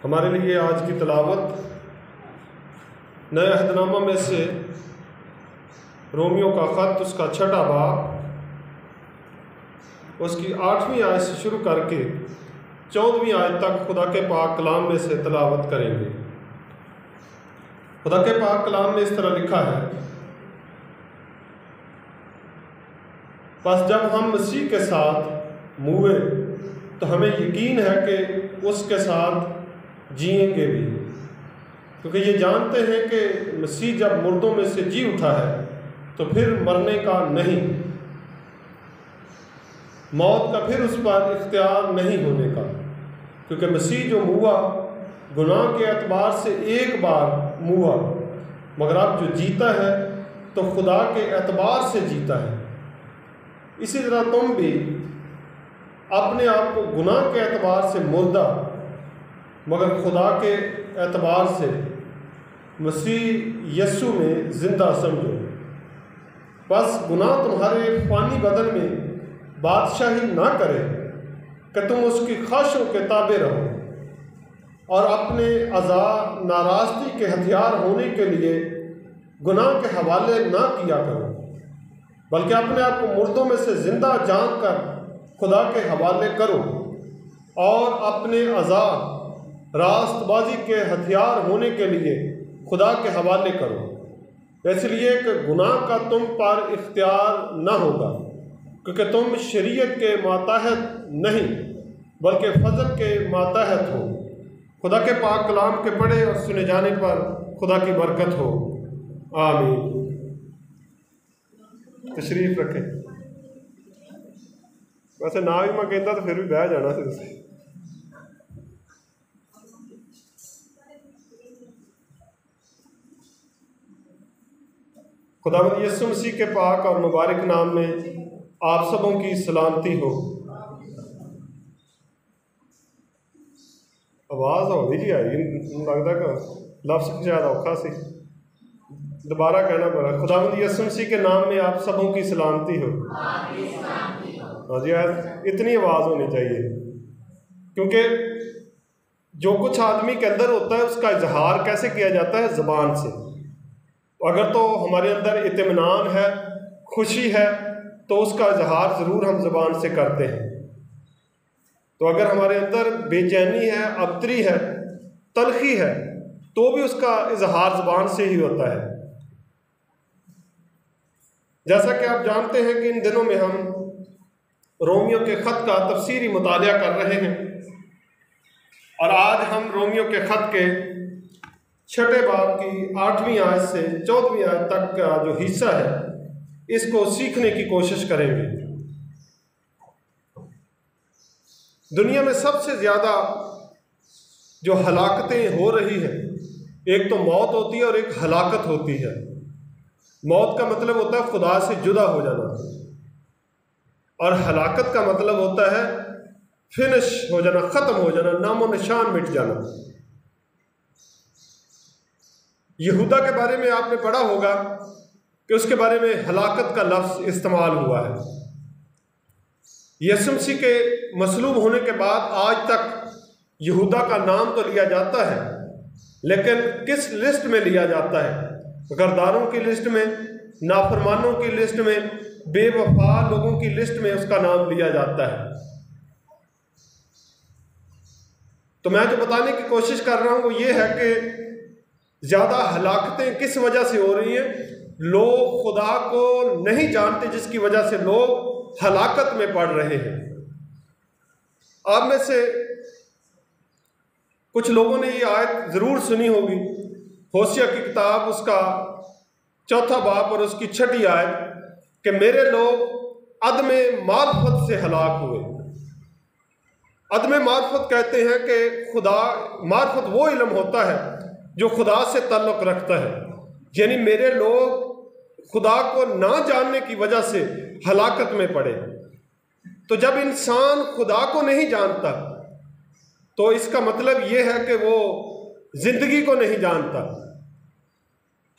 हमारे लिए आज की तिलावत नए अहदनामा में से रोमियो का ख़त, उसका 6वां बाब, उसकी 8वीं आयत से शुरू करके 14वीं आयत तक खुदा के पाक कलाम में से तिलावत करेंगे। खुदा के पाक कलाम में इस तरह लिखा है, बस जब हम मसीह के साथ मुए तो हमें यकीन है कि उसके साथ जिएंगे भी, क्योंकि ये जानते हैं कि मसीह जब मुर्दों में से जी उठा है तो फिर मरने का नहीं, मौत का फिर उस पर इख्तियार नहीं होने का, क्योंकि मसीह जो मुआ गुनाह के एतबार से एक बार मुआ, मगर अब जो जीता है तो खुदा के एतबार से जीता है। इसी तरह तुम भी अपने आप को गुनाह के एतबार से मुर्दा मगर खुदा के एतबार से मसीह यस्सु में ज़िंदा समझो। बस गुनाह तुम्हारे फ़ानी बदन में बादशाही ना करे कि तुम उसकी ख्वाहिशों के ताबे रहो और अपने अज़ा नाराज़गी के हथियार होने के लिए गुनाह के हवाले ना किया करो, बल्कि अपने आप को मुर्दों में से ज़िंदा जानकर खुदा के हवाले करो और अपने अज़ा रास्तबाजी के हथियार होने के लिए खुदा के हवाले करो। इसलिए कि गुनाह का तुम पर इख्तियार न होगा, क्योंकि तुम शरीयत के मातहत नहीं बल्कि फजल के मातहत हो। खुदा के पाक कलाम के पढ़े और सुने जाने पर खुदा की बरकत हो। आमीन। तशरीफ रखें। वैसे ना भी मैं कहता तो फिर भी बह जाना से। खुदावंद यीशु मसीह के पाक और मुबारक नाम में आप सबों की सलामती हो। आवाज़ हौली जी आई, लगता कि लफ्ज़ ज़्यादा औखा सी, दोबारा कहना पड़ा। खुदावंद यीशु मसीह के नाम में आप सबों की सलामती हो। हाँ जी, इतनी आवाज़ होनी चाहिए, क्योंकि जो कुछ आदमी के अंदर होता है उसका इजहार कैसे किया जाता है? ज़बान से। अगर तो हमारे अंदर इत्मीनान है, खुशी है, तो उसका इजहार ज़रूर हम ज़बान से करते हैं। तो अगर हमारे अंदर बेचैनी है, अबतरी है, तलखी है, तो भी उसका इजहार ज़बान से ही होता है। जैसा कि आप जानते हैं कि इन दिनों में हम रोमियो के ख़त का तफसीरी मुतालिया कर रहे हैं, और आज हम रोमियो के ख़त के 6वें बाब की 8वीं आयत से 14वीं आयत तक का जो हिस्सा है इसको सीखने की कोशिश करेंगे। दुनिया में सबसे ज़्यादा जो हलाकतें हो रही हैं, एक तो मौत होती है और एक हलाकत होती है। मौत का मतलब होता है खुदा से जुदा हो जाना, और हलाकत का मतलब होता है फिनिश हो जाना, ख़त्म हो जाना, नामो निशान मिट जाना। यहूदा के बारे में आपने पढ़ा होगा कि उसके बारे में हलाकत का लफ्ज़ इस्तेमाल हुआ है। यीशु मसीह के मसलूब होने के बाद आज तक यहूदा का नाम तो लिया जाता है, लेकिन किस लिस्ट में लिया जाता है? गरदारों की लिस्ट में, नाफरमानों की लिस्ट में, बेवफा लोगों की लिस्ट में उसका नाम लिया जाता है। तो मैं जो बताने की कोशिश कर रहा हूं वो ये है कि ज़्यादा हलाकतें किस वजह से हो रही हैं? लोग खुदा को नहीं जानते, जिसकी वजह से लोग हलाकत में पड़ रहे हैं। आप में से कुछ लोगों ने ये आयत ज़रूर सुनी होगी, होशिया की किताब उसका 4वां बाब और उसकी 6वीं आयत, कि मेरे लोग अदमे मार्फत से हलाक हुए। अदमे मार्फत कहते हैं कि खुदा, मार्फत वो इल्म होता है जो खुदा से ताल्लुक़ रखता है, यानी मेरे लोग खुदा को ना जानने की वजह से हलाकत में पड़े। तो जब इंसान खुदा को नहीं जानता तो इसका मतलब ये है कि वो ज़िंदगी को नहीं जानता।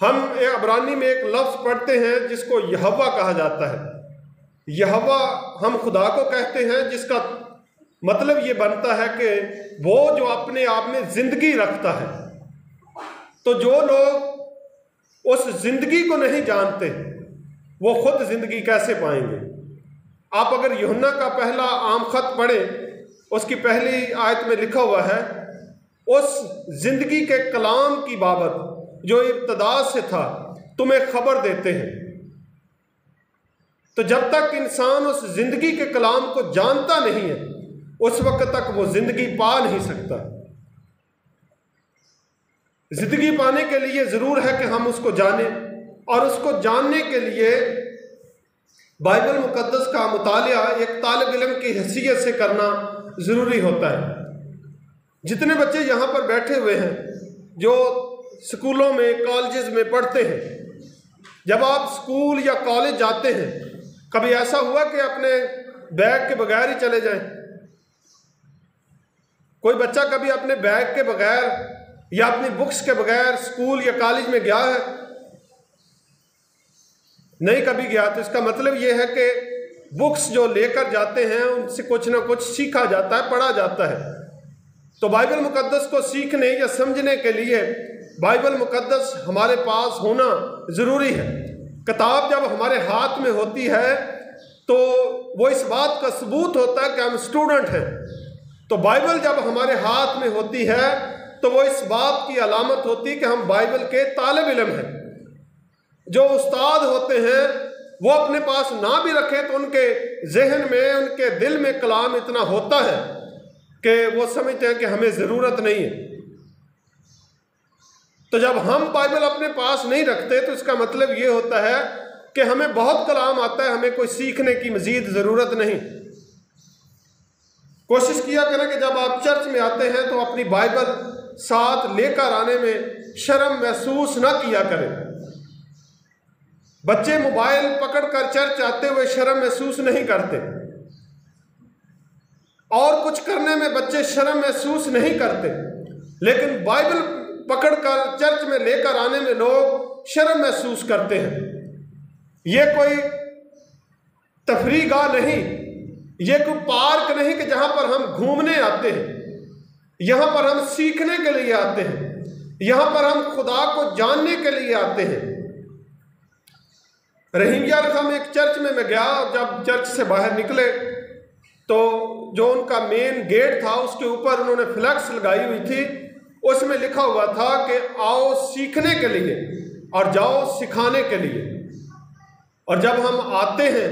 हम अब्रानी में एक लफ्ज़ पढ़ते हैं जिसको यहोवा कहा जाता है। यहोवा हम खुदा को कहते हैं, जिसका मतलब ये बनता है कि वो जो अपने आप में जिंदगी रखता है। तो जो लोग उस जिंदगी को नहीं जानते वो खुद जिंदगी कैसे पाएंगे? आप अगर यूहन्ना का पहला आम खत पढ़े, उसकी पहली आयत में लिखा हुआ है, उस जिंदगी के कलाम की बाबत जो इब्तदा से था तुम्हें खबर देते हैं। तो जब तक इंसान उस जिंदगी के कलाम को जानता नहीं है, उस वक्त तक वो जिंदगी पा नहीं सकता। जिंदगी पाने के लिए जरूर है कि हम उसको जानें, और उसको जानने के लिए बाइबल मुकद्दस का मुतालिया एक तालिब इल्म की हैसियत से करना जरूरी होता है। जितने बच्चे यहाँ पर बैठे हुए हैं जो स्कूलों में, कॉलेजेस में पढ़ते हैं, जब आप स्कूल या कॉलेज जाते हैं, कभी ऐसा हुआ कि अपने बैग के बगैर ही चले जाएं? कोई बच्चा कभी अपने बैग के बगैर या अपनी बुक्स के बगैर स्कूल या कॉलेज में गया है? नहीं कभी गया। तो इसका मतलब यह है कि बुक्स जो लेकर जाते हैं उनसे कुछ ना कुछ सीखा जाता है, पढ़ा जाता है। तो बाइबल मुकद्दस को सीखने या समझने के लिए बाइबल मुकद्दस हमारे पास होना ज़रूरी है। किताब जब हमारे हाथ में होती है तो वो इस बात का सबूत होता है कि हम स्टूडेंट हैं। तो बाइबल जब हमारे हाथ में होती है तो वो इस बात की अलामत होती है कि हम बाइबल के तालिब इल्म हैं। जो उस्ताद होते हैं वो अपने पास ना भी रखें तो उनके जहन में, उनके दिल में कलाम इतना होता है कि वो समझते हैं कि हमें ज़रूरत नहीं है। तो जब हम बाइबल अपने पास नहीं रखते तो इसका मतलब ये होता है कि हमें बहुत कलाम आता है, हमें कोई सीखने की मज़ीद ज़रूरत नहीं। कोशिश किया करें कि जब आप चर्च में आते हैं तो अपनी बाइबल साथ लेकर आने में शर्म महसूस ना किया करें। बच्चे मोबाइल पकड़कर चर्च आते हुए शर्म महसूस नहीं करते, और कुछ करने में बच्चे शर्म महसूस नहीं करते, लेकिन बाइबल पकड़कर चर्च में लेकर आने में लोग शर्म महसूस करते हैं। ये कोई तफरीगाह नहीं, ये कोई पार्क नहीं कि जहां पर हम घूमने आते हैं। यहां पर हम सीखने के लिए आते हैं, यहां पर हम खुदा को जानने के लिए आते हैं। रहीमिया रकम एक चर्च में मैं गया, और जब चर्च से बाहर निकले तो जो उनका मेन गेट था उसके ऊपर उन्होंने फ्लैक्स लगाई हुई थी। उसमें लिखा हुआ था कि आओ सीखने के लिए और जाओ सिखाने के लिए। और जब हम आते हैं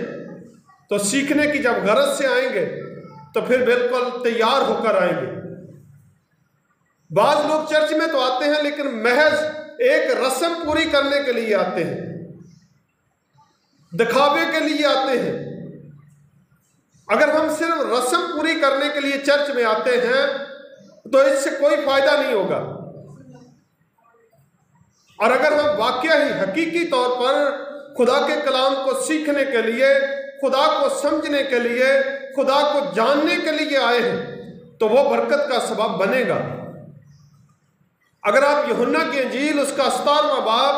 तो सीखने की जब गरज से आएंगे तो फिर बिल्कुल तैयार होकर आएंगे। बाज़ लोग चर्च में तो आते हैं लेकिन महज एक रस्म पूरी करने के लिए आते हैं, दिखावे के लिए आते हैं। अगर हम सिर्फ रस्म पूरी करने के लिए चर्च में आते हैं तो इससे कोई फायदा नहीं होगा। और अगर हम वाकई ही हकीकी तौर पर खुदा के कलाम को सीखने के लिए, खुदा को समझने के लिए, खुदा को जानने के लिए आए हैं तो वो बरकत का सबब बनेगा। अगर आप यूहन्ना की इंजील उसका 17वां बाब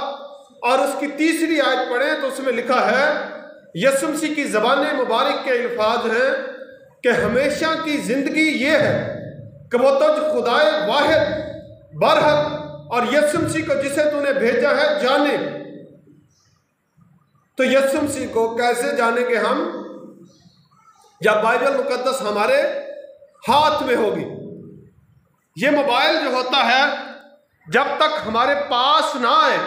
और उसकी 3री आयत पढ़ें तो उसमें लिखा है, यीशु मसीह की ज़बान मुबारक के अल्फाज हैं कि हमेशा की ज़िंदगी ये है कि वो तुझ खुदाए वाहिद बरहक और यीशु मसीह को जिसे तूने भेजा है जाने। तो यीशु मसीह को कैसे जानेंगे हम? जब बाइबल मुकद्दस हमारे हाथ में होगी। ये मोबाइल जो होता है जब तक हमारे पास ना आए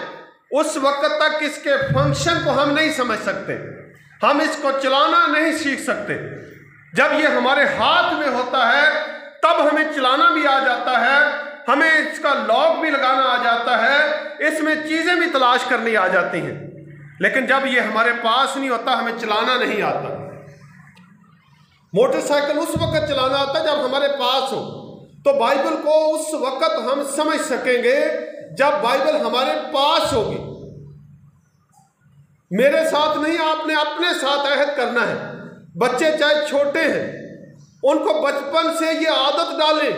उस वक्त तक इसके फंक्शन को हम नहीं समझ सकते, हम इसको चलाना नहीं सीख सकते। जब ये हमारे हाथ में होता है तब हमें चलाना भी आ जाता है, हमें इसका लॉक भी लगाना आ जाता है, इसमें चीज़ें भी तलाश करनी आ जाती हैं। लेकिन जब ये हमारे पास नहीं होता हमें चलाना नहीं आता। मोटरसाइकिल उस वक्त चलाना आता जब हमारे पास हो। तो बाइबल को उस वक्त हम समझ सकेंगे जब बाइबल हमारे पास होगी। मेरे साथ नहीं, आपने अपने साथ अहद करना है। बच्चे चाहे छोटे हैं उनको बचपन से ये आदत डालें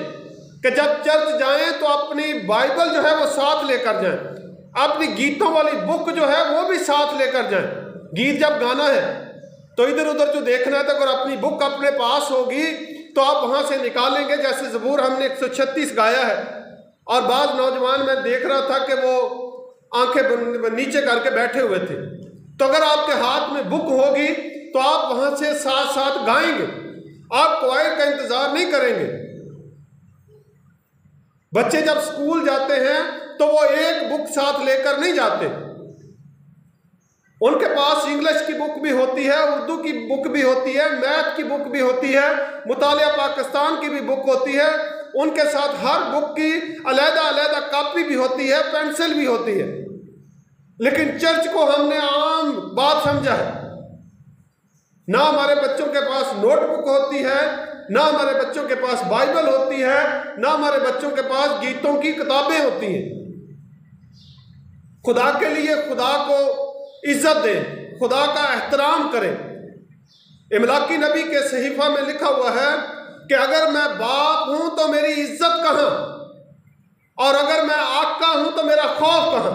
कि जब चर्च जाएं तो अपनी बाइबल जो है वो साथ लेकर जाएं, अपनी गीतों वाली बुक जो है वो भी साथ लेकर जाएं। गीत जब गाना है तो इधर उधर जो देखना है तो अगर अपनी बुक अपने पास होगी तो आप वहाँ से निकालेंगे। जैसे ज़बूर हमने 136 गाया है, और बाद नौजवान मैं देख रहा था कि वो आंखें नीचे करके बैठे हुए थे। तो अगर आपके हाथ में बुक होगी तो आप वहाँ से साथ साथ गाएंगे, आप क्वायर का इंतज़ार नहीं करेंगे। बच्चे जब स्कूल जाते हैं तो वो एक बुक साथ लेकर नहीं जाते, उनके पास इंग्लिश की बुक भी होती है, उर्दू की बुक भी होती है, मैथ की बुक भी होती है, मुतालिया पाकिस्तान की भी बुक होती है। उनके साथ हर बुक की अलग-अलग कॉपी भी होती है, पेंसिल भी होती है। लेकिन चर्च को हमने आम बात समझा है। ना हमारे बच्चों के पास नोटबुक होती है, ना हमारे बच्चों के पास बाइबल होती है, ना हमारे बच्चों के पास गीतों की किताबें होती हैं। खुदा के लिए खुदा को इज्जत दें, खुदा का एहतराम करें। इमलाकी नबी के सहीफा में लिखा हुआ है कि अगर मैं बाप हूं तो मेरी इज्जत कहां, और अगर मैं आका हूं तो मेरा खौफ कहां।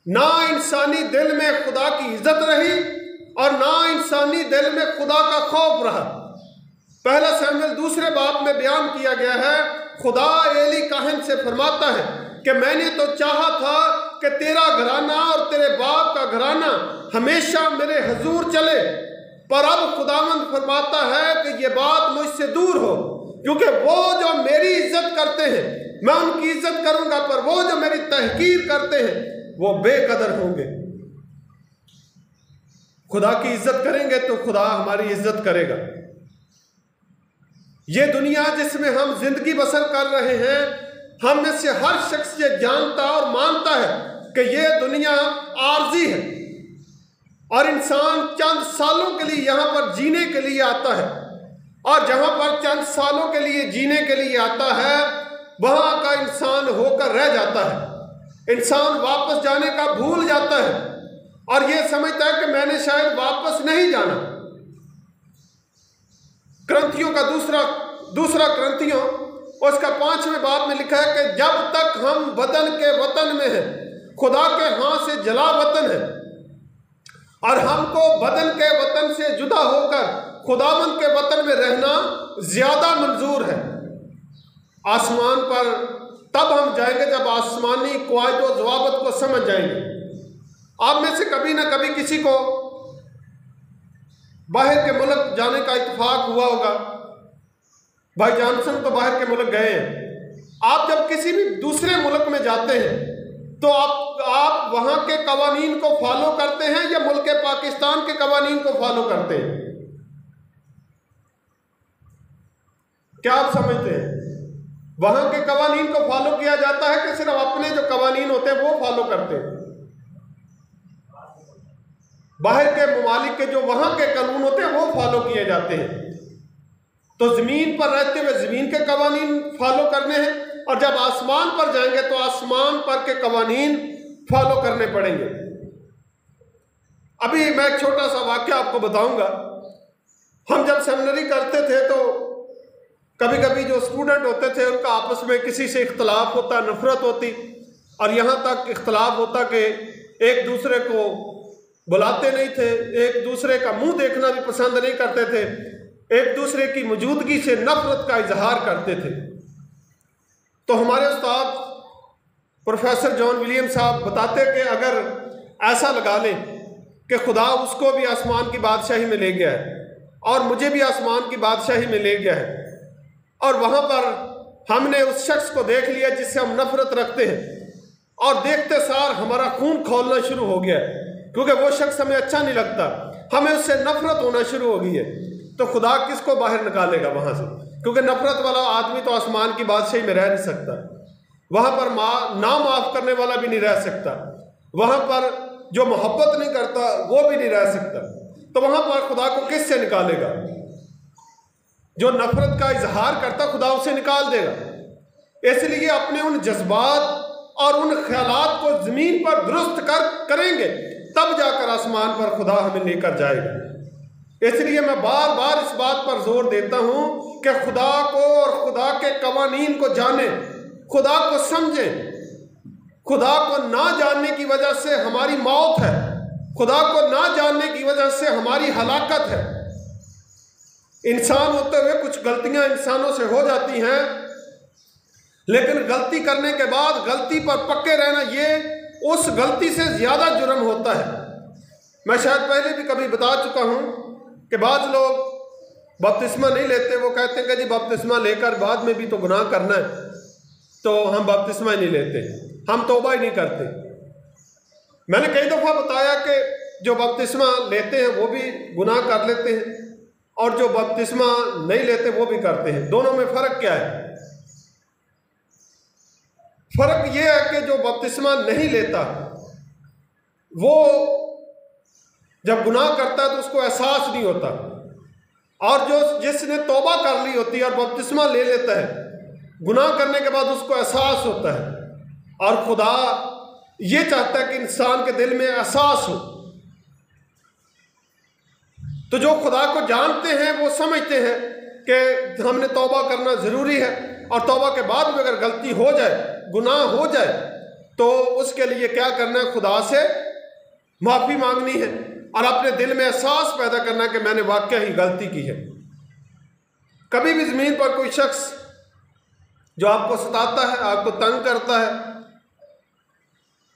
ना इंसानी दिल में खुदा की इज्जत रही और ना इंसानी दिल में खुदा का खौफ रहा। पहला शमूएल 2 बाब में बयान किया गया है, खुदा एली काहन से फरमाता है कि मैंने तो चाहा था कि तेरा घराना और तेरे बाप का घराना हमेशा मेरे हजूर चले, पर अब खुदावंद फरमाता है कि ये बात मुझसे दूर हो, क्योंकि वो जो मेरी इज्जत करते हैं मैं उनकी इज्जत करूंगा, पर वो जो मेरी तहकीर करते हैं वो बेकदर होंगे। खुदा की इज्जत करेंगे तो खुदा हमारी इज्जत करेगा। ये दुनिया जिसमें हम जिंदगी बसर कर रहे हैं, हम में से हर शख्स ये जानता और मानता है कि ये दुनिया आर्जी है और इंसान चंद सालों के लिए यहाँ पर जीने के लिए आता है, और जहाँ पर चंद सालों के लिए जीने के लिए आता है वहाँ का इंसान होकर रह जाता है। इंसान वापस जाने का भूल जाता है और ये समझता है कि मैंने शायद वापस नहीं जाना। क्रंथियों का दूसरा क्रंथियों उसका 5वें बाब में लिखा है कि जब तक हम वतन के वतन में हैं, खुदा के हाथ से जला वतन है, और हमको वतन के वतन से जुदा होकर खुदावंद के वतन में रहना ज्यादा मंजूर है। आसमान पर तब हम जाएंगे जब आसमानी क़वायद व ज़वाबित को समझ जाएंगे। आप में से कभी ना कभी किसी को बाहर के मुल्क जाने का इत्तेफाक हुआ होगा। भाई जॉनसन तो बाहर के मुल्क गए हैं। आप जब किसी भी दूसरे मुल्क में जाते हैं तो आप वहां के कवानीन को फॉलो करते हैं या मुल्क पाकिस्तान के कवानीन को फॉलो करते हैं? क्या आप समझते हैं? वहां के कवानीन को फॉलो किया जाता है कि सिर्फ अपने जो कवानीन होते हैं वो फॉलो करते हैं? बाहर के ममालिक के जो वहां के कानून होते हैं वो फॉलो किए जाते हैं। तो जमीन पर रहते हुए जमीन के कवानीन फॉलो करने हैं, और जब आसमान पर जाएंगे तो आसमान पर के कवानीन फॉलो करने पड़ेंगे। अभी मैं एक छोटा सा वाक्य आपको बताऊंगा। हम जब सेमिनरी करते थे तो कभी कभी जो स्टूडेंट होते थे उनका आपस में किसी से इख्तलाफ होता, नफरत होती, और यहाँ तक इख्तलाफ होता कि एक दूसरे को बुलाते नहीं थे, एक दूसरे का मुंह देखना भी पसंद नहीं करते थे, एक दूसरे की मौजूदगी से नफरत का इजहार करते थे। तो हमारे उस्ताद प्रोफेसर जॉन विलियम साहब बताते कि अगर ऐसा लगा लें कि खुदा उसको भी आसमान की बादशाही में ले गया है और मुझे भी आसमान की बादशाही में ले गया है, और वहाँ पर हमने उस शख्स को देख लिया जिससे हम नफरत रखते हैं, और देखते सार हमारा खून खौलना शुरू हो गया है क्योंकि वो शख्स हमें अच्छा नहीं लगता, हमें उससे नफरत होना शुरू हो गई है, तो खुदा किसको बाहर निकालेगा वहाँ से? क्योंकि नफरत वाला आदमी तो आसमान की बादशाही में रह नहीं सकता, वहाँ पर ना माफ़ करने वाला भी नहीं रह सकता, वहाँ पर जो मोहब्बत नहीं करता वो भी नहीं रह सकता, तो वहाँ पर खुदा को किससे निकालेगा? जो नफरत का इजहार करता खुदा उसे निकाल देगा। इसलिए अपने उन जज्बात और उन ख्यालात को ज़मीन पर दुरुस्त करेंगे तब जाकर आसमान पर खुदा हमें लेकर जाएगा। इसलिए मैं बार बार इस बात पर जोर देता हूँ कि खुदा को और खुदा के कवानीन को जाने, खुदा को समझें। खुदा को ना जानने की वजह से हमारी मौत है, खुदा को ना जानने की वजह से हमारी हलाकत है। इंसान होते हुए कुछ गलतियां इंसानों से हो जाती हैं, लेकिन गलती करने के बाद गलती पर पक्के रहना, ये उस गलती से ज़्यादा जुर्म होता है। मैं शायद पहले भी कभी बता चुका हूँ कि बाज़ लोग बपतिस्मा नहीं लेते, वो कहते हैं कि जी बपतिस्मा लेकर बाद में भी तो गुनाह करना है, तो हम बपतिस्मा ही नहीं लेते, हम तौबा ही नहीं करते। मैंने कई दफ़ा बताया कि जो बपतिस्मा लेते हैं वो भी गुनाह कर लेते हैं, और जो बपतिस्मा नहीं लेते वो भी करते हैं। दोनों में फ़र्क क्या है? फ़र्क ये है कि जो बपतिस्मा नहीं लेता वो जब गुनाह करता है तो उसको एहसास नहीं होता, और जो जिसने तौबा कर ली होती है और बपतिस्मा ले लेता है, गुनाह करने के बाद उसको एहसास होता है। और खुदा ये चाहता है कि इंसान के दिल में एहसास हो। तो जो खुदा को जानते हैं वो समझते हैं कि हमने तौबा करना ज़रूरी है, और तौबा के बाद भी अगर गलती हो जाए, गुनाह हो जाए, तो उसके लिए क्या करना है? खुदा से माफ़ी मांगनी है और अपने दिल में एहसास पैदा करना है कि मैंने वाकई ही गलती की है। कभी भी ज़मीन पर कोई शख्स जो आपको सताता है, आपको तंग करता है,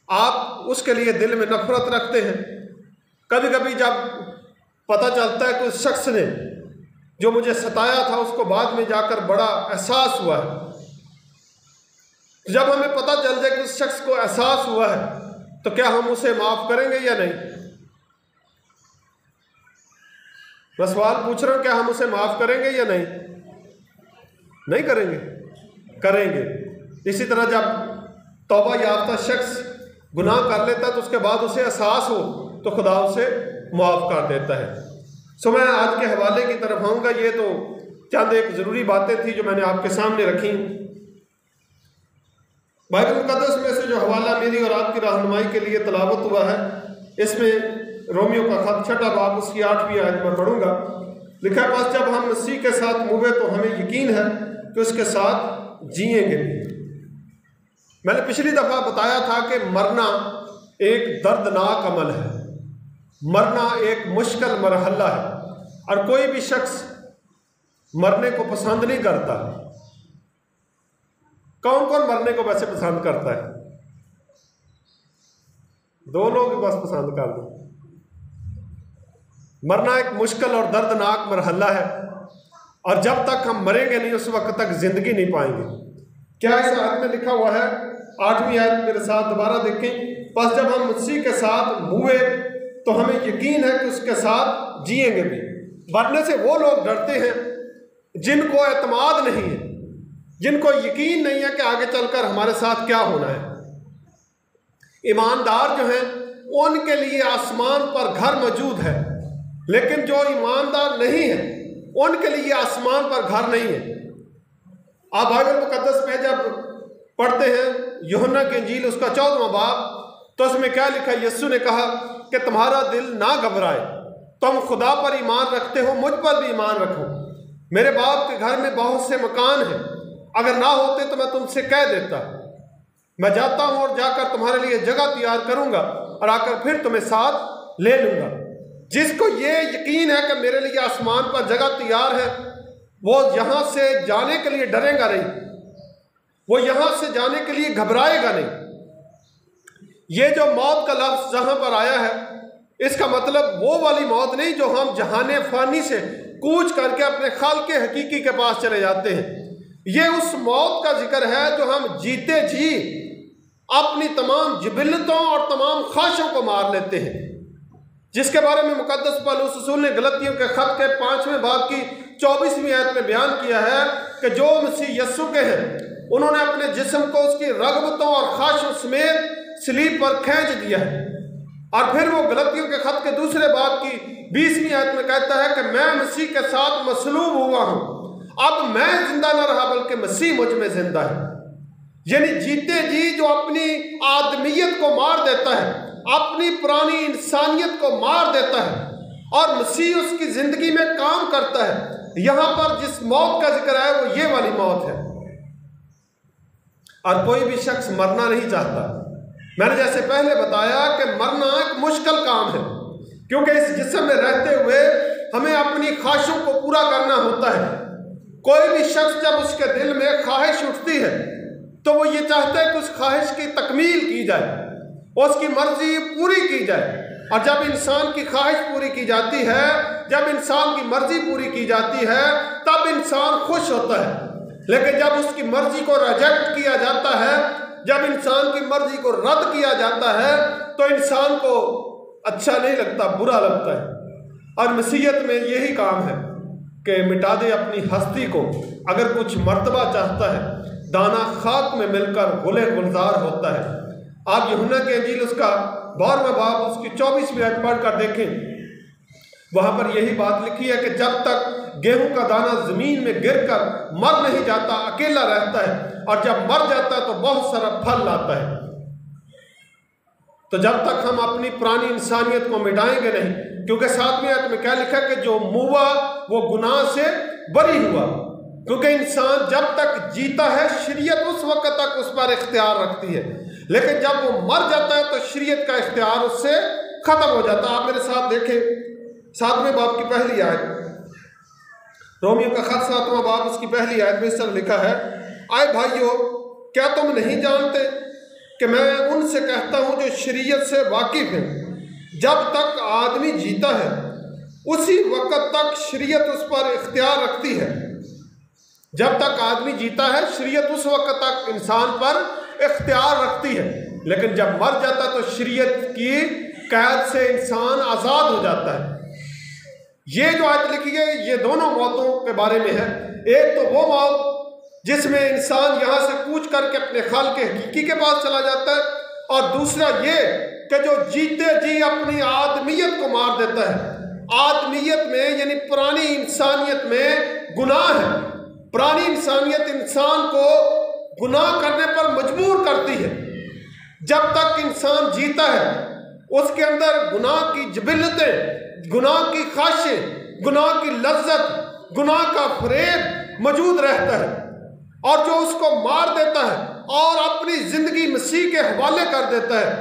आप उसके लिए दिल में नफरत रखते हैं। कभी कभी जब पता चलता है कि उस शख्स ने जो मुझे सताया था उसको बाद में जाकर बड़ा एहसास हुआ है, जब हमें पता चल जाए कि उस शख्स को एहसास हुआ है, तो क्या हम उसे माफ़ करेंगे या नहीं? मैं सवाल पूछ रहा हूँ, क्या हम उसे माफ़ करेंगे या नहीं? नहीं करेंगे? करेंगे। इसी तरह जब तौबा याफ्ता शख्स गुनाह कर लेता है तो उसके बाद उसे एहसास हो तो खुदा उसे माफ़ कर देता है। सो मैं आज के हवाले की तरफ आऊँगा। ये तो चंद एक ज़रूरी बातें थी जो मैंने आपके सामने रखी। बाइबल मुक़द्दस में से जो हवाला मेरी और आपकी रहनुमाई के लिए तलावत हुआ है, इसमें रोमियो का खत 6 बाब उसकी 8वीं आयत में पढ़ूंगा। लिखा है, बस जब हम मसीह के साथ मुए तो हमें यकीन है कि उसके साथ जिएंगे भी। मैंने पिछली दफ़ा बताया था कि मरना एक दर्दनाक अमल है, मरना एक मुश्किल मरहला है, और कोई भी शख्स मरने को पसंद नहीं करता। कौन कौन मरने को वैसे पसंद करता है? 2 लोग बस पसंद कर दो। मरना एक मुश्किल और दर्दनाक मरहला है, और जब तक हम मरेंगे नहीं उस वक्त तक जिंदगी नहीं पाएंगे। क्या इस आयत में लिखा हुआ है? 8वीं आयत मेरे साथ दोबारा देखें। बस जब हम मसीह के साथ मुए तो हमें यकीन है कि उसके साथ जिएंगे भी। मरने से वो लोग डरते हैं जिनको एतमाद नहीं है, जिनको यकीन नहीं है कि आगे चलकर हमारे साथ क्या होना है। ईमानदार जो हैं उनके लिए आसमान पर घर मौजूद है, लेकिन जो ईमानदार नहीं है उनके लिए आसमान पर घर नहीं है। आप बाइबल मुक़द्दस में जब पढ़ते हैं यूहन्ना की इंजील उसका 14वां बाब, तो उसमें क्या लिखा? यीशु ने कहा कि तुम्हारा दिल ना घबराए, तुम खुदा पर ईमान रखते हो, मुझ पर भी ईमान रखो। मेरे बाप के घर में बहुत से मकान हैं, अगर ना होते तो मैं तुमसे कह देता। मैं जाता हूँ और जाकर तुम्हारे लिए जगह तैयार करूँगा और आकर फिर तुम्हें साथ ले लूँगा। जिसको ये यकीन है कि मेरे लिए आसमान पर जगह तैयार है, वो यहाँ से जाने के लिए डरेगा नहीं, वो यहाँ से जाने के लिए घबराएगा नहीं। ये जो मौत का लफ्ज़ जहाँ पर आया है, इसका मतलब वो वाली मौत नहीं जो हम जहाने फ़ानी से कूच करके अपने खालिक़े हकीकी के पास चले जाते हैं। ये उस मौत का जिक्र है जो हम जीते जी अपनी तमाम जिबिलतों और तमाम ख्वाहिशों को मार लेते हैं, जिसके बारे में मुक़द्दस पौलुस रसूल ने गलतियों के ख़त के 5वें बाब की 24वीं आयत में बयान किया है कि जो मसीह यस्सु के हैं उन्होंने अपने जिस्म को उसकी रग़बतों और ख्वाहिशों समेत सलीब पर खींच दिया है। और फिर वो गलतियों के ख़त के 2 बाब की 20वीं आयत में कहता है कि मैं मसीह के साथ मसलूब हुआ हूँ, अब मैं जिंदा न रहा बल्कि मसीह मुझ में जिंदा है। यानी जीते जी जो अपनी आदमियत को मार देता है, अपनी पुरानी इंसानियत को मार देता है, और मसीह उसकी ज़िंदगी में काम करता है। यहाँ पर जिस मौत का जिक्र है वो ये वाली मौत है। और कोई भी शख्स मरना नहीं चाहता। मैंने जैसे पहले बताया कि मरना एक मुश्किल काम है, क्योंकि इस जिस्म में रहते हुए हमें अपनी ख्वाहिशों को पूरा करना होता है। कोई भी शख्स जब उसके दिल में ख्वाहिश उठती है तो वो ये चाहता है कि उस ख्वाहिश की तकमील की जाए, उसकी मर्जी पूरी की जाए। और जब इंसान की ख्वाहिश पूरी की जाती है, जब इंसान की मर्जी पूरी की जाती है, तब इंसान खुश होता है। लेकिन जब उसकी मर्जी को रिजेक्ट किया जाता है, जब इंसान की मर्जी को रद्द किया जाता है, तो इंसान को अच्छा नहीं लगता, बुरा लगता है। और मसीहत में यही काम है कि मिटा दे अपनी हस्ती को। अगर कुछ मर्तबा चाहता है, दाना खाक में मिलकर गुले गुलजार होता है। आप यूहन्ना की इंजील उसका 12वां बाब उसकी 24वीं आयत पढ़ कर देखें, वहां पर यही बात लिखी है कि जब तक गेहूं का दाना जमीन में गिरकर मर नहीं जाता, अकेला रहता है, और जब मर जाता है तो बहुत सारा फल लाता है। तो जब तक हम अपनी पुरानी इंसानियत को मिटाएंगे नहीं, क्योंकि 7वीं आयत में क्या लिखा कि जो मुआ वो गुनाह से बरी हुआ। क्योंकि इंसान जब तक जीता है, शरीयत उस वक्त तक उस पर इख्तियार रखती है, लेकिन जब वो मर जाता है तो शरीयत का इख्तियार उससे खत्म हो जाता है। आप मेरे साथ देखें 7वें बाब की पहली आयत, रोमियो का खत 7वां बाब उसकी पहली आयत में इस तरह लिखा है, आए भाइयों, क्या तुम नहीं जानते कि मैं उनसे कहता हूं जो शरीयत से वाकिफ है, जब तक आदमी जीता है उसी वक्त तक शरीयत उस पर इख्तियार रखती है। जब तक आदमी जीता है, शरीयत उस वक्त तक इंसान पर इख्तियार रखती है, लेकिन जब मर जाता है तो शरीयत की कैद से इंसान आज़ाद हो जाता है। ये जो आयत लिखी है, ये दोनों मौतों के बारे में है। एक तो वो मौत जिसमें इंसान यहाँ से कूच करके अपने खाल के हकीकी के पास चला जाता है, और दूसरा ये कि जो जीते जी अपनी आदमियत को मार देता है। आदमियत में यानी पुरानी इंसानियत में गुनाह है। पुरानी इंसानियत इंसान को गुनाह करने पर मजबूर करती है। जब तक इंसान जीता है, उसके अंदर गुनाह की जबिलतें, गुनाह की ख्वाहिशें, गुनाह की लज्जत, गुनाह का फरेब मौजूद रहता है, और जो उसको मार देता है और अपनी जिंदगी मसीह के हवाले कर देता है,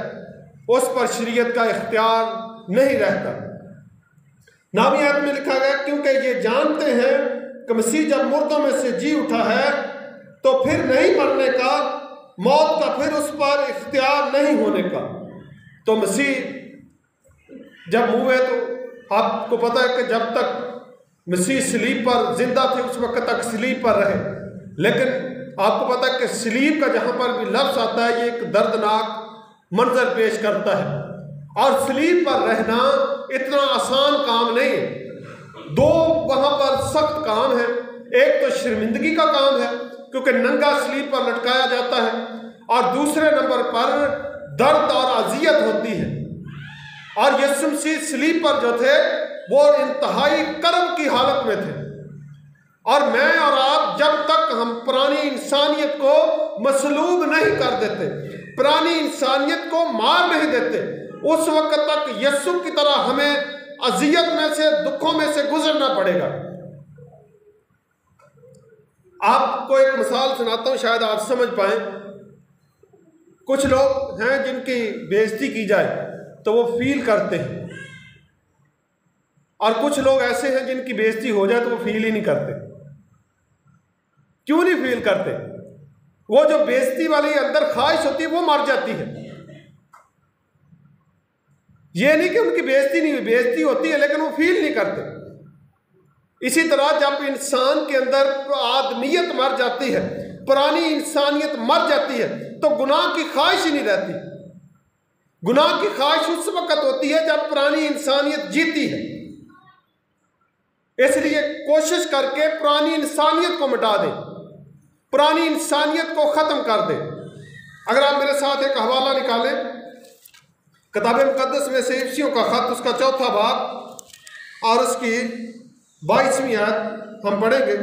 उस पर शरीयत का इख्तियार नहीं रहता। 9वीं आयत में लिखा गया, क्योंकि ये जानते हैं कि मसीह जब मुर्दों में से जी उठा है तो फिर नहीं मरने का, मौत का फिर उस पर इख्तियार नहीं होने का। तो मसीह जब हुए, तो आपको पता है कि जब तक मसीह सलीब पर जिंदा थे उस वक्त तक सलीब पर रहे, लेकिन आपको पता है कि सलीब का जहाँ पर भी लफ्ज़ आता है, ये एक दर्दनाक मंजर पेश करता है, और सलीब पर रहना इतना आसान काम नहीं है। दो वहाँ पर सख्त काम है। एक तो शर्मिंदगी का काम है, क्योंकि नंगा सलीब पर लटकाया जाता है, और दूसरे नंबर पर दर्द और अजियत होती है। और यीशु मसीह सलीब पर जो थे वो इंतहाई कर्ब की हालत में थे। और मैं और आप जब तक हम पुरानी इंसानियत को मसलूब नहीं कर देते, पुरानी इंसानियत को मार नहीं देते, उस वक्त तक यीशु की तरह हमें अजियत में से, दुखों में से गुजरना पड़ेगा। आपको एक मिसाल सुनाता हूं, शायद आप समझ पाए। कुछ लोग हैं जिनकी बेइज्जती की जाए तो वो फील करते हैं, और कुछ लोग ऐसे हैं जिनकी बेइज्जती हो जाए तो वो फील ही नहीं करते। क्यों नहीं फील करते? वो जो बेइज्जती वाली अंदर ख्वाहिश होती है वो मर जाती है। ये नहीं कि उनकी बेइज्जती नहीं हुई, बेइज्जती होती है, लेकिन वो फील नहीं करते। इसी तरह जब इंसान के अंदर आदमियत मर जाती है, पुरानी इंसानियत मर जाती है, तो गुनाह की ख्वाहिश ही नहीं रहती। गुनाह की ख्वाहिश उस वक्त होती है जब पुरानी इंसानियत जीती है। इसलिए कोशिश करके पुरानी इंसानियत को मिटा दें, पुरानी इंसानियत को ख़त्म कर दें। अगर आप मेरे साथ एक हवाला निकालें, किताब मुक़द्दस में से इफ्सियों का ख़त, उसका 4था बाब और उसकी 22वीं आयत हम पढ़ेंगे।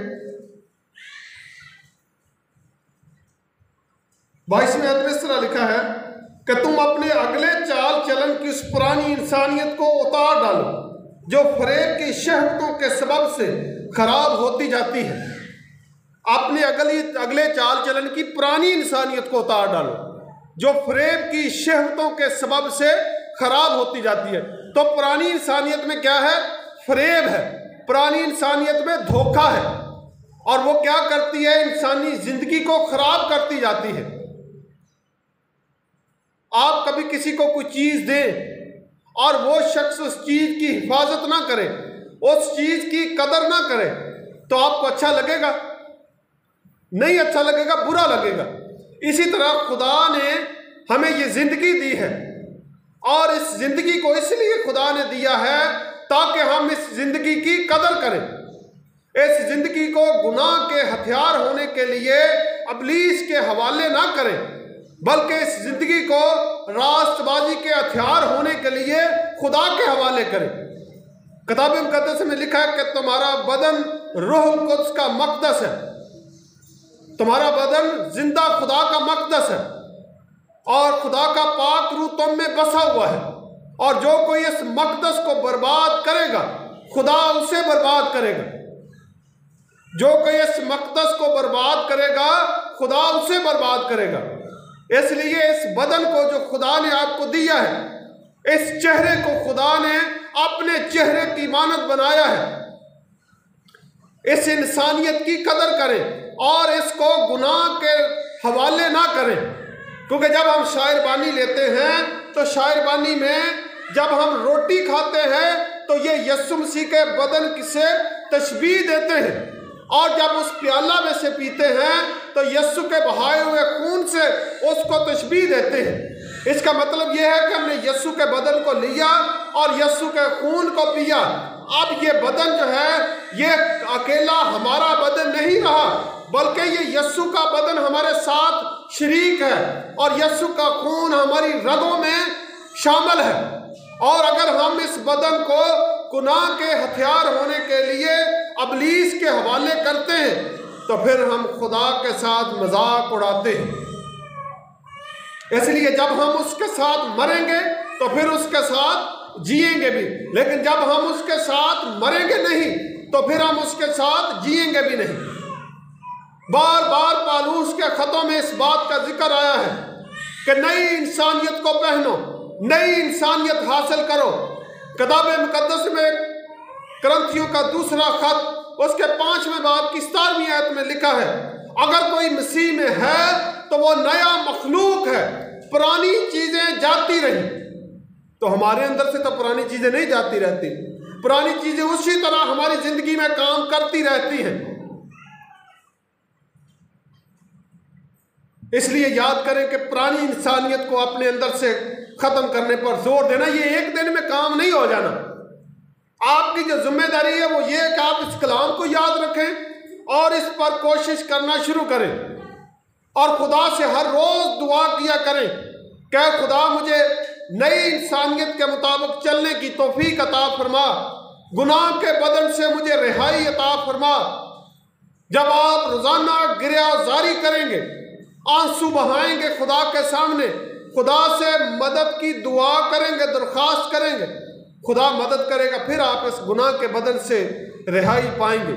22वीं आयत में इस तरह लिखा है कि तुम अपने अगले चाल चलन की उस पुरानी इंसानियत को उतार डालो जो फरेब की शहवतों के सबब से खराब होती जाती है। अपने अगले चाल चलन की पुरानी इंसानियत को उतार डालो जो फरेब की शहवतों के सबब से खराब होती जाती है। तो पुरानी इंसानियत में क्या है? फरेब है। पुरानी इंसानियत में धोखा है, और वो क्या करती है, इंसानी जिंदगी को खराब करती जाती है। आप कभी किसी को कोई चीज दें और वो शख्स उस चीज की हिफाजत ना करे, उस चीज की कदर ना करे, तो आपको अच्छा लगेगा? नहीं अच्छा लगेगा, बुरा लगेगा। इसी तरह खुदा ने हमें ये जिंदगी दी है, और इस जिंदगी को इसलिए खुदा ने दिया है ताकि हम इस जिंदगी की कदर करें। इस जिंदगी को गुनाह के हथियार होने के लिए इब्लीस के हवाले ना करें, बल्कि इस जिंदगी को रास्तबाजी के हथियार होने के लिए खुदा के हवाले करें। किताब मुकद्दस में लिखा है कि तुम्हारा बदन रूह कुद्स का मक़दस है। तुम्हारा बदन जिंदा खुदा का मक़दस है, और खुदा का पाक रूह तुम में बसा हुआ है, और जो कोई इस मक़दस को बर्बाद करेगा खुदा उसे बर्बाद करेगा। जो कोई इस मक़दस को बर्बाद करेगा खुदा उसे बर्बाद करेगा। इसलिए इस बदन को जो खुदा ने आपको दिया है, इस चेहरे को खुदा ने अपने चेहरे की मानद बनाया है, इस इंसानियत की कदर करें और इसको गुनाह के हवाले ना करें। क्योंकि जब हम शायरबानी लेते हैं तो शायरबानी में जब हम रोटी खाते हैं तो ये यीशु मसीह के बदन से तशबीह देते हैं, और जब उस प्याला में से पीते हैं तो यीशु के बहाए हुए खून से उसको तशबीह देते हैं। इसका मतलब यह है कि हमने यीशु के बदन को लिया और यीशु के खून को पिया। अब ये बदन जो है ये अकेला हमारा बदन नहीं रहा, बल्कि ये यीशु का बदन हमारे साथ शरीक है, और यीशु का खून हमारी रगों में शामिल है। और अगर हम इस बदन को गुनाह के हथियार होने के लिए इब्लीस के हवाले करते हैं तो फिर हम खुदा के साथ मजाक उड़ाते हैं। इसलिए जब हम उसके साथ मरेंगे तो फिर उसके साथ जिएंगे भी, लेकिन जब हम उसके साथ मरेंगे नहीं तो फिर हम उसके साथ जिएंगे भी नहीं। बार बार पौलुस के खतों में इस बात का जिक्र आया है कि नई इंसानियत को पहनो, नई इंसानियत हासिल करो। किताब मुकद्दस में करंथियों का दूसरा खत उसके 5वें बाब की 17वीं आयत में लिखा है, अगर कोई मसीह में है तो वो नया मखलूक है, पुरानी चीजें जाती रही। तो हमारे अंदर से तो पुरानी चीजें नहीं जाती रहती, पुरानी चीजें उसी तरह हमारी जिंदगी में काम करती रहती हैं। इसलिए याद करें कि पुरानी इंसानियत को अपने अंदर से खत्म करने पर जोर देना, ये एक दिन में काम नहीं हो जाना। आपकी जो जिम्मेदारी है वो ये है कि आप इस कलाम को याद रखें और इस पर कोशिश करना शुरू करें, और खुदा से हर रोज दुआ किया करें कि खुदा मुझे नई इंसानियत के मुताबिक चलने की तौफीक अता फरमा, गुनाह के बदन से मुझे रिहाई अता फरमा। जब आप रोजाना गिरयाजारी करेंगे, आंसू बहाएंगे खुदा के सामने, खुदा से मदद की दुआ करेंगे, दरख्वास्त करेंगे, खुदा मदद करेगा, फिर आप इस गुनाह के बदन से रिहाई पाएंगे।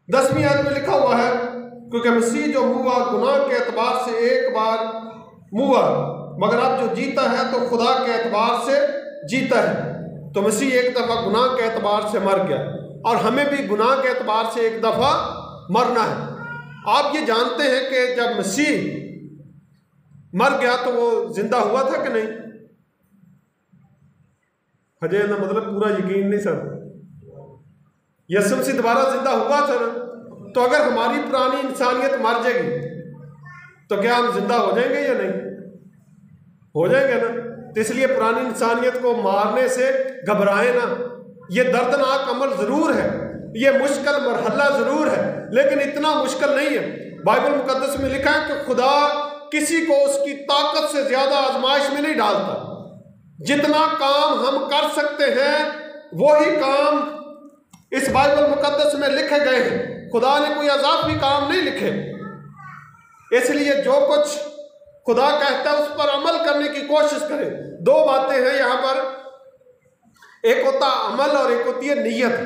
10वीं आयत में लिखा हुआ है, क्योंकि मसीह जो मुआ गुनाह के एतबार से एक बार मुआ, मगर अब जो जीता है तो खुदा के एतबार से जीता है। तो मसीह एक दफा गुनाह के एतबार से मर गया, और हमें भी गुनाह के एतबार से एक दफा मरना है। आप ये जानते हैं कि जब मसीह मर गया तो वो जिंदा हुआ था कि नहीं? हजे ना मतलब पूरा यकीन नहीं सर, यीशु मसीह दोबारा जिंदा हुआ था ना। तो अगर हमारी पुरानी इंसानियत मर जाएगी तो क्या हम जिंदा हो जाएंगे या नहीं? हो जाएंगे ना। तो इसलिए पुरानी इंसानियत को मारने से घबराए ना। ये दर्दनाक अमल जरूर है, ये मुश्किल मरहला जरूर है, लेकिन इतना मुश्किल नहीं है। बाइबल मुकद्दस में लिखा है कि खुदा किसी को उसकी ताकत से ज्यादा आजमाइश में नहीं डालता। जितना काम हम कर सकते हैं वही काम इस बाइबल मुकद्दस में लिखे गए हैं। खुदा ने कोई अजाफी काम नहीं लिखे। इसलिए जो कुछ खुदा कहता है उस पर अमल करने की कोशिश करें। दो बातें हैं यहां पर, एक होता अमल और एक होती है नीयत।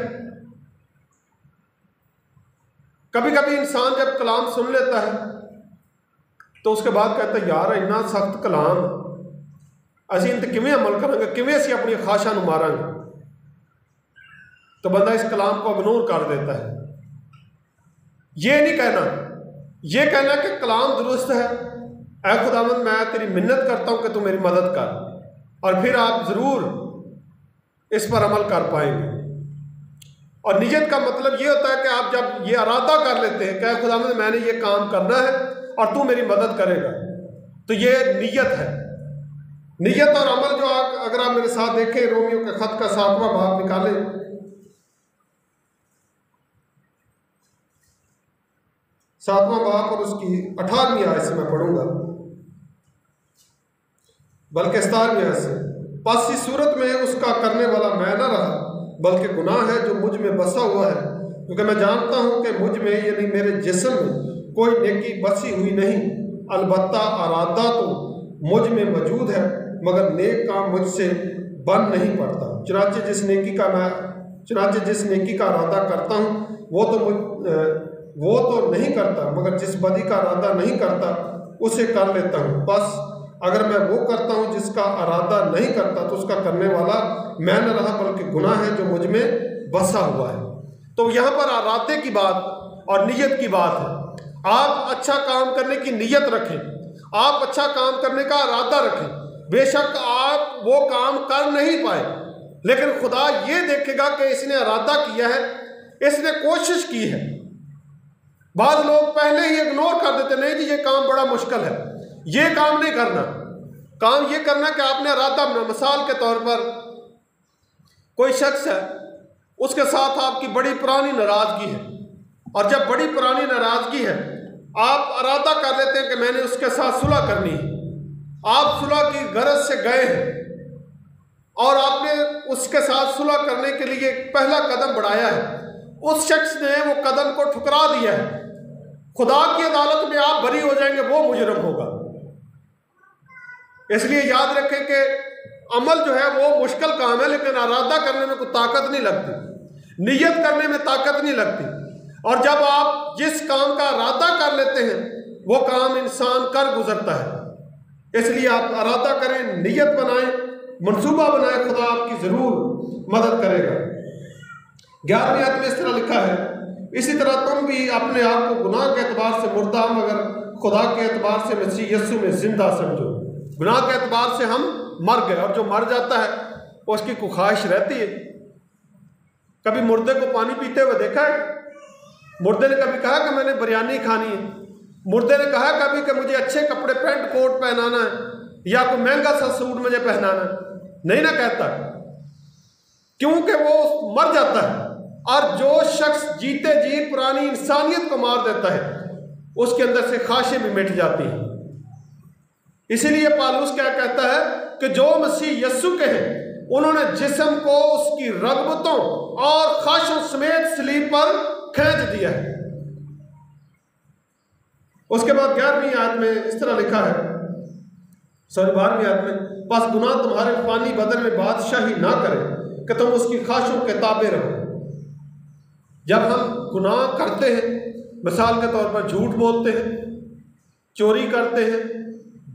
कभी कभी इंसान जब कलाम सुन लेता है तो उसके बाद कहता है यार इन्ना सख्त कलाम, असीं इन ते किवें अमल करांगे, किवें असीं अपनी ख्वाहिशां नूं मारांगे। तो बंदा इस कलाम को इग्नोर कर देता है। ये नहीं कहना, ये कहना कि कलाम दुरुस्त है, ऐ खुदावंद मैं तेरी मिन्नत करता हूं कि तू मेरी मदद कर, और फिर आप ज़रूर इस पर अमल कर पाएंगे। और नियत का मतलब ये होता है कि आप जब ये इरादा कर लेते हैं कि ऐ खुदावंद मैंने ये काम करना है और तू मेरी मदद करेगा, तो ये नियत है। नियत और अमल जो अगर आप मेरे साथ देखें, रोमियो के खत का 7वां बाब निकालें, 7वां बाब और उसकी 18वीं आयत से मैं पढ़ूंगा, बल्कि 17वीं आयत से। बस इस सूरत में उसका करने वाला मैं न रहा, बल्कि गुनाह है जो मुझ में बसा हुआ है, क्योंकि मैं जानता हूं कि मुझ में यानी मेरे जिस्म में कोई नेकी बसी हुई नहीं। अलबत्ता इरादा तो मुझ में मौजूद है, मगर नेक काम मुझसे बन नहीं पड़ता। चुनांचे जिस नेकी का इरादा करता हूँ वो तो नहीं करता, मगर जिस बदी का इरादा नहीं करता उसे कर लेता हूँ। बस अगर मैं वो करता हूँ जिसका इरादा नहीं करता, तो उसका करने वाला मैं न रहा, बल्कि गुनाह है जो मुझ में बसा हुआ है। तो यहाँ पर इरादे की बात और नीयत की बात है। आप अच्छा काम करने की नीयत रखें, आप अच्छा काम करने का इरादा रखें। बेशक आप वो काम कर नहीं पाए, लेकिन खुदा ये देखेगा कि इसने इरादा किया है, इसने कोशिश की है। बाद लोग पहले ही इग्नोर कर देते, नहीं जी ये काम बड़ा मुश्किल है, ये काम नहीं करना। काम ये करना कि आपने इरादा बना। मिसाल के तौर पर कोई शख्स है, उसके साथ आपकी बड़ी पुरानी नाराजगी है, और जब बड़ी पुरानी नाराजगी है आप इरादा कर लेते हैं कि मैंने उसके साथ सुलह करनी है। आप सुलह की गरज से गए हैं और आपने उसके साथ सुलह करने के लिए पहला कदम बढ़ाया है, उस शख्स ने वो कदम को ठुकरा दिया है। खुदा की अदालत में आप बरी हो जाएंगे, वो मुजरम होगा। इसलिए याद रखें कि अमल जो है वो मुश्किल काम है, लेकिन इरादा करने में कोई ताकत नहीं लगती, नियत करने में ताकत नहीं लगती। और जब आप जिस काम का इरादा कर लेते हैं वो काम इंसान कर गुजरता है। इसलिए आप इरादा करें, नियत बनाएं, मंसूबा बनाएं, खुदा आपकी जरूर मदद करेगा। 11वीं आयत में इस तरह लिखा है, इसी तरह तुम भी अपने आप को गुनाह के एतबार से मुर्दा मगर खुदा के एतबार से मसीह यीशु में जिंदा समझो। गुनाह के एतबार से हम मर गए, और जो मर जाता है उसकी कोई ख्वाहिश रहती है। कभी मुर्दे को पानी पीते हुए देखा है? मुर्दे ने कभी कहा कि मैंने बिरयानी खानी है? मुर्दे ने कहा कभी कि मुझे अच्छे कपड़े पैंट कोट पहनाना है या कोई महंगा सा सूट मुझे पहनाना है? नहीं ना कहता, क्योंकि वो मर जाता है। और जो शख्स जीते जी पुरानी इंसानियत को मार देता है, उसके अंदर से ख्वाहिशें भी मिट जाती हैं। इसीलिए पौलुस क्या कहता है कि जो मसीह यीशु के हैं उन्होंने जिस्म को उसकी रगबतों और ख्वाहिशों समेत सलीब पर खींच दिया है। उसके बाद 11वीं आयत में इस तरह लिखा है, 12वीं आयत में, बस गुनाह तुम्हारे फानी बदन में बादशाही ना करे कि तुम उसकी ख्वाहिशों के ताबे रहो। जब हम गुनाह करते हैं, मिसाल के तौर पर झूठ बोलते हैं, चोरी करते हैं,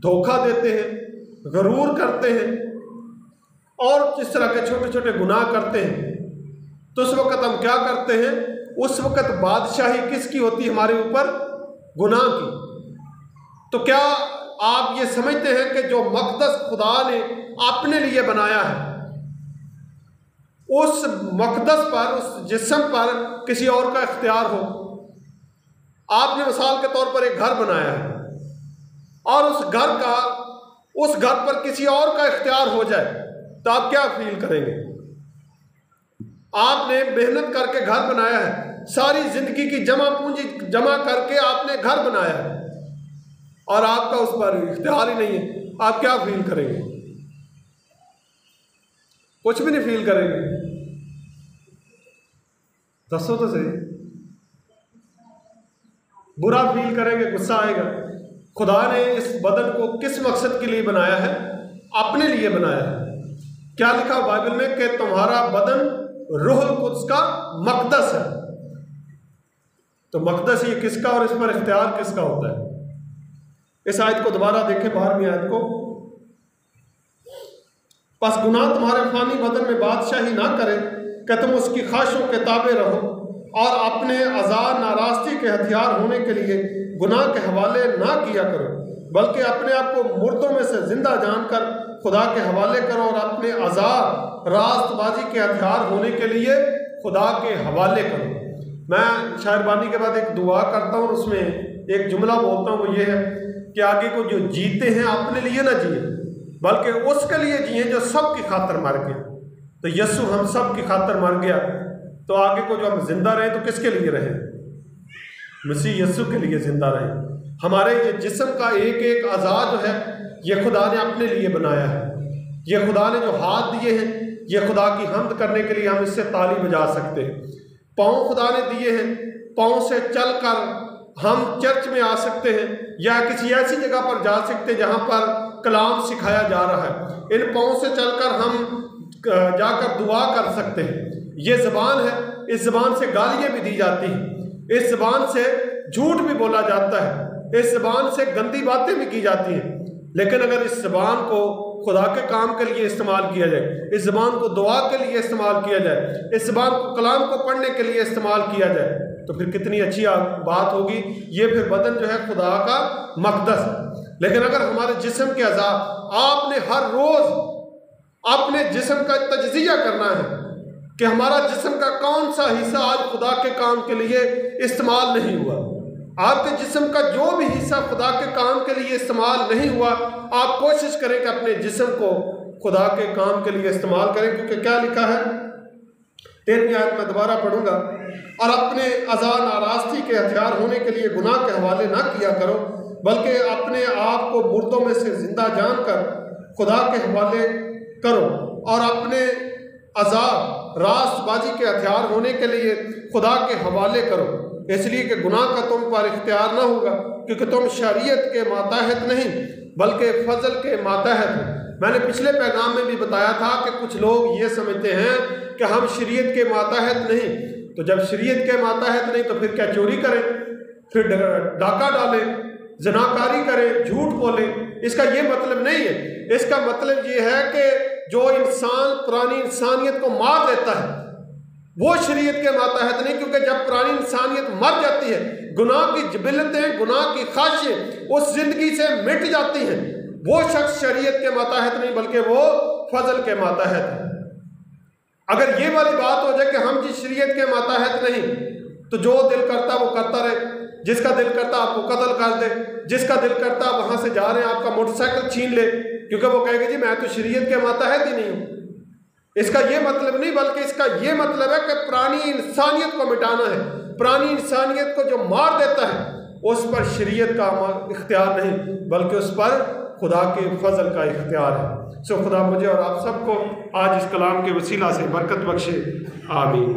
धोखा देते हैं, गरूर करते हैं और इस तरह के छोटे छोटे गुनाह करते हैं, तो उस वक़्त हम क्या करते हैं? उस वक़्त बादशाही किसकी होती है हमारे ऊपर? गुनाह की। तो क्या आप ये समझते हैं कि जो मक़दस खुदा ने अपने लिए बनाया है, उस मक़दस पर, उस जिस्म पर किसी और का इख्तियार हो? आपने मिसाल के तौर पर एक घर बनाया है और उस घर पर किसी और का इख्तियार हो जाए, तो आप क्या फील करेंगे? आपने मेहनत करके घर बनाया है, सारी जिंदगी की जमा पूंजी जमा करके आपने घर बनाया है और आपका उस पर इख्तियार ही नहीं है, आप क्या फील करेंगे? कुछ भी नहीं फील करेंगे। दसो तो सही। बुरा फील करेंगे, गुस्सा आएगा। खुदा ने इस बदन को किस मकसद के लिए बनाया है? अपने लिए बनाया है। क्या लिखा बाइबल में कि तुम्हारा बदन रूहुल कुद्स का मकदस है। तो मकदस ये किसका और इस पर इख्तियार किसका होता है? इस आयत को दोबारा देखें, 12वीं आयत को। बस गुनाह तुम्हारे फानी बदन में बादशाही ना करे कि तुम उसकी ख्वाहिशों के ताबे रहो और अपने आज़ाद नाराज़गी के हथियार होने के लिए गुनाह के हवाले ना किया करो, बल्कि अपने आप को मुर्दों में से जिंदा जानकर खुदा के हवाले करो और अपने आज़ाद रास्तबाजी के हथियार होने के लिए खुदा के हवाले करो। मैं शायरबानी के बाद एक दुआ करता हूँ, उसमें एक जुमला बोलता हूँ, वो ये है कि आगे को जो जीते हैं अपने लिए ना जिए, बल्कि उसके लिए जिए जो सब की खातर मर गया। तो यीशु हम सब की खातर मर गया, तो आगे को जो हम जिंदा रहे तो किसके लिए रहे? मसीह यीशु के लिए जिंदा रहे। हमारे ये जिस्म का एक एक अज़ा जो है ये खुदा ने अपने लिए बनाया है। ये खुदा ने जो हाथ दिए हैं ये खुदा की हम्द करने के लिए हम इससे ताली बजा सकते हैं। पाँव खुदा ने दिए हैं, पाँव से चलकर हम चर्च में आ सकते हैं या किसी ऐसी जगह पर जा सकते हैं जहाँ पर कलाम सिखाया जा रहा है। इन पाँव से चलकर हम जाकर दुआ कर सकते हैं। ये ज़बान है, इस ज़बान से गालियाँ भी दी जाती हैं, इस ज़बान से झूठ भी बोला जाता है, इस ज़बान से गंदी बातें भी की जाती हैं। लेकिन अगर इस ज़बान को खुदा के काम के लिए इस्तेमाल किया जाए, इस ज़बान को दुआ के लिए इस्तेमाल किया जाए, इस ज़बान को कलाम को पढ़ने के लिए इस्तेमाल किया जाए, तो फिर कितनी अच्छी बात होगी। ये फिर बदन जो है खुदा का मक़दस है। लेकिन अगर हमारे जिस्म के अज़ा आपने हर रोज़ अपने जिस्म का तज्ज़िया करना है कि हमारा जिस्म का कौन सा हिस्सा आज खुदा के काम के लिए इस्तेमाल नहीं हुआ। आपके जिस्म का जो भी हिस्सा खुदा के काम के लिए इस्तेमाल नहीं हुआ, आप कोशिश करें कि अपने जिस्म को खुदा के काम के लिए इस्तेमाल करें, क्योंकि क्या लिखा है 13वीं आयत में दोबारा पढ़ूंगा, और अपने अज़ा नाराज़गी के हथियार होने के लिए गुनाह के हवाले ना किया करो, बल्कि अपने आप को मुर्दों में से जिंदा जानकर खुदा के हवाले करो और अपने अज़ा रास्तबाजी के हथियार होने के लिए खुदा के हवाले करो, इसलिए कि गुनाह का तुम पर इख्तियार ना होगा, क्योंकि तुम शरीयत के मातहत नहीं बल्कि फजल के मातहत हो। मैंने पिछले पैगाम में भी बताया था कि कुछ लोग ये समझते हैं कि हम शरीयत के मातहत नहीं, तो जब शरीयत के मातहत नहीं तो फिर क्या चोरी करें, फिर डाका डालें, जनाकारी करें, झूठ बोलें। इसका ये मतलब नहीं है। इसका मतलब ये है कि जो इंसान पुरानी इंसानियत को मार देता है वो शरीयत के मातहत नहीं, क्योंकि जब पुरानी इंसानियत मर जाती है, गुनाह की जबिलतें, गुनाह की ख्वाहिशें उस जिंदगी से मिट जाती हैं, वो शख्स शरीयत के मातहत नहीं बल्कि वो फजल के मातहत है। अगर ये वाली बात हो जाए कि हम जिस शरीयत के मातहत नहीं, तो जो दिल करता वो करता रहे, जिसका दिल करता आपको कत्ल कर दे, जिसका दिल करता वहां से जा रहे हैं आपका मोटरसाइकिल छीन ले, क्योंकि वो कहेगा जी मैं तो शरीयत के मातहत ही नहीं हूँ। इसका ये मतलब नहीं, बल्कि इसका ये मतलब है कि पुरानी इंसानियत को मिटाना है। पुरानी इंसानियत को जो मार देता है उस पर शरीयत का इख्तियार नहीं बल्कि उस पर खुदा के फजल का इख्तियार है। सो खुदा मुझे और आप सबको आज इस कलाम के वसीला से बरकत बख्शे। आमीन।